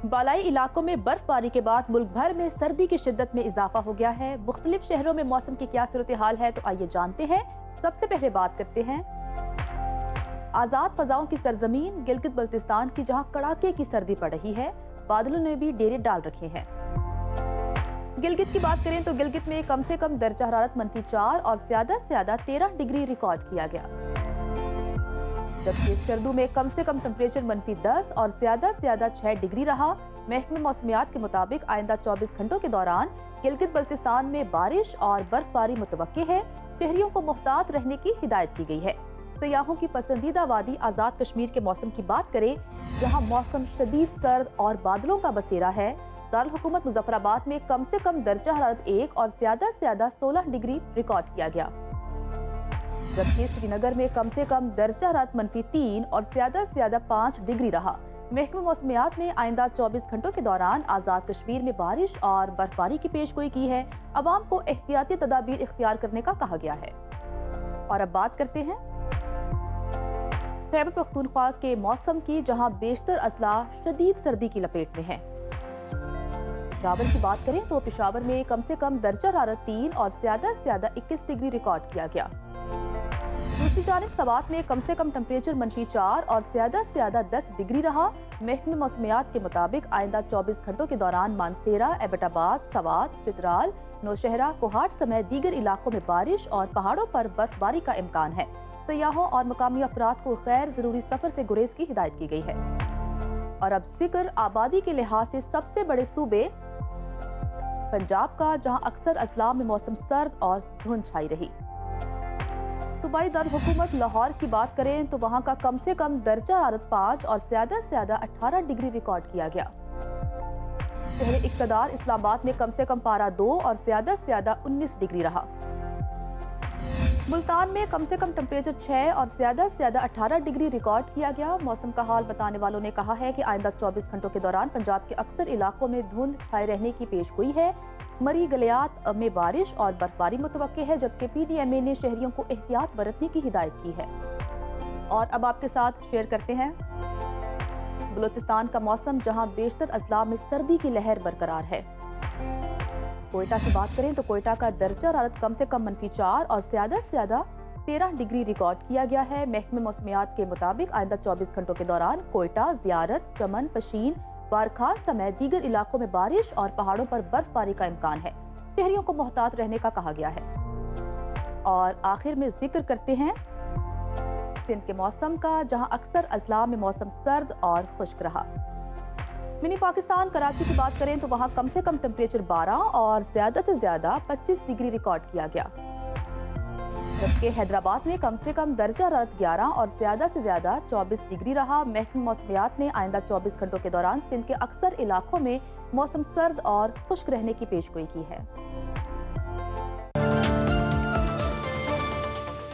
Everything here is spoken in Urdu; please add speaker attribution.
Speaker 1: بالائی علاقوں میں برف باری کے بعد ملک بھر میں سردی کی شدت میں اضافہ ہو گیا ہے۔ مختلف شہروں میں موسم کی کیا صورتحال ہے تو آئیے جانتے ہیں۔ سب سے پہلے بات کرتے ہیں آزاد فضاؤں کی سرزمین گلگت بلتستان کی، جہاں کڑاکے کی سردی پڑ رہی ہے، بادلوں نے بھی ڈیرے ڈال رکھے ہیں۔ گلگت کی بات کریں تو گلگت میں کم سے کم درجہ حرارت -4 اور زیادہ سے زیادہ 13 ڈگری ریکارڈ کیا گیا، جبکہ سکردو میں کم سے کم ٹمپریچر -10 اور زیادہ سے زیادہ 6 ڈگری رہا۔ محکمہ موسمیات کے مطابق آئندہ 24 گھنٹوں کے دوران گلگت بلتستان میں بارش اور برف باری متوقع ہے۔ شہریوں کو محتاط رہنے کی ہدایت کی گئی ہے۔ سیاحوں کی پسندیدہ وادی آزاد کشمیر کے موسم کی بات کریں، جہاں موسم شدید سرد اور بادلوں کا بسیرا ہے۔ دارالحکومت مظفر آباد میں کم سے کم درجہ حرارت 1 اور زیادہ سے زیادہ 16 ڈگری ریکارڈ کیا گیا، جبکہ سری نگر میں کم سے کم درجہ حرارت -3 اور زیادہ سے زیادہ 5 ڈگری رہا۔ محکمہ موسمیات نے آئندہ 24 گھنٹوں کے دوران آزاد کشمیر میں بارش اور برف باری کی پیش گوئی کی ہے۔ عوام کو احتیاطی تدابیر اختیار کرنے کا کہا گیا ہے۔ اور اب بات کرتے ہیں خیبر پختونخوا کے موسم کی، جہاں بیشتر اضلاع شدید سردی کی لپیٹ میں ہیں۔ پشاور کی بات کریں تو پشاور میں کم سے کم درجہ حرارت 3 اور زیادہ سے زیادہ 21 ڈگری ریکارڈ کیا گیا۔ دوسری جانب سوات میں کم سے کم ٹمپریچر -4 اور زیادہ سے زیادہ 10 ڈگری رہا۔ محکمہ موسمیات کے مطابق آئندہ 24 گھنٹوں کے دوران مانسیرا، ایبٹ آباد، سوات، چترال، نوشہرہ، کوہاٹ سمیت دیگر علاقوں میں بارش اور پہاڑوں پر برف باری کا امکان ہے۔ سیاحوں اور مقامی افراد کو غیر ضروری سفر سے گریز کی ہدایت کی گئی ہے۔ اور اب ذکر آبادی کے لحاظ سے سب سے بڑے صوبے پنجاب کا، جہاں اکثر اضلاع میں موسم سرد اور دھند چھائی رہی۔ صوبائی دارالحکومت لاہور کی بات کریں تو وہاں کا کم سے کم درجہ حرارت 5 اور زیادہ سے زیادہ 18 ڈگری ریکارڈ کیا گیا۔ شہر اقتدار اسلام آباد میں کم سے کم پارہ 2 اور زیادہ سے زیادہ 19 ڈگری رہا۔ ملتان میں کم سے کم ٹمپریچر 6 اور زیادہ سے زیادہ 18 ڈگری ریکارڈ کیا گیا۔ موسم کا حال بتانے والوں نے کہا ہے کہ آئندہ 24 گھنٹوں کے دوران پنجاب کے اکثر علاقوں میں دھند چھائے رہنے کی پیش گوئی ہے۔ مری گلیات میں بارش اور برف باری متوقع ہے، جبکہ پی ڈی ایم اے نے شہریوں کو احتیاط برتنے کی ہدایت کی ہے۔ اور اب آپ کے ساتھ شیئر کرتے ہیں بلوچستان کا موسم، جہاں بیشتر اضلاع میں سردی کی لہر برقرار ہے۔ کوئٹہ کی بات کریں تو کوئٹہ کا درجہ حرارت کم سے کم -4 اور زیادہ سے زیادہ 13 ڈگری ریکارڈ کیا گیا ہے۔ محکمہ موسمیات کے مطابق آئندہ 24 گھنٹوں کے دوران کوئٹہ، زیارت، چمن، پشین، بارکھال سمیت دیگر علاقوں میں بارش اور پہاڑوں پر برف باری کا امکان ہے۔ شہریوں کو محتاط رہنے کا کہا گیا ہے۔ اور آخر میں ذکر کرتے ہیں سندھ کے موسم کا، جہاں اکثر اضلاع میں موسم سرد اور خشک رہا۔ منی پاکستان کراچی کی بات کریں تو وہاں کم سے کم ٹمپریچر 12 اور زیادہ سے زیادہ 25 ڈگری ریکارڈ کیا گیا، جبکہ حیدرآباد میں کم سے کم درجہ حرارت 11 اور زیادہ سے زیادہ 24 ڈگری رہا۔ محکمہ موسمیات نے آئندہ 24 گھنٹوں کے دوران سندھ کے اکثر علاقوں میں موسم سرد اور خشک رہنے کی پیش گوئی کی ہے۔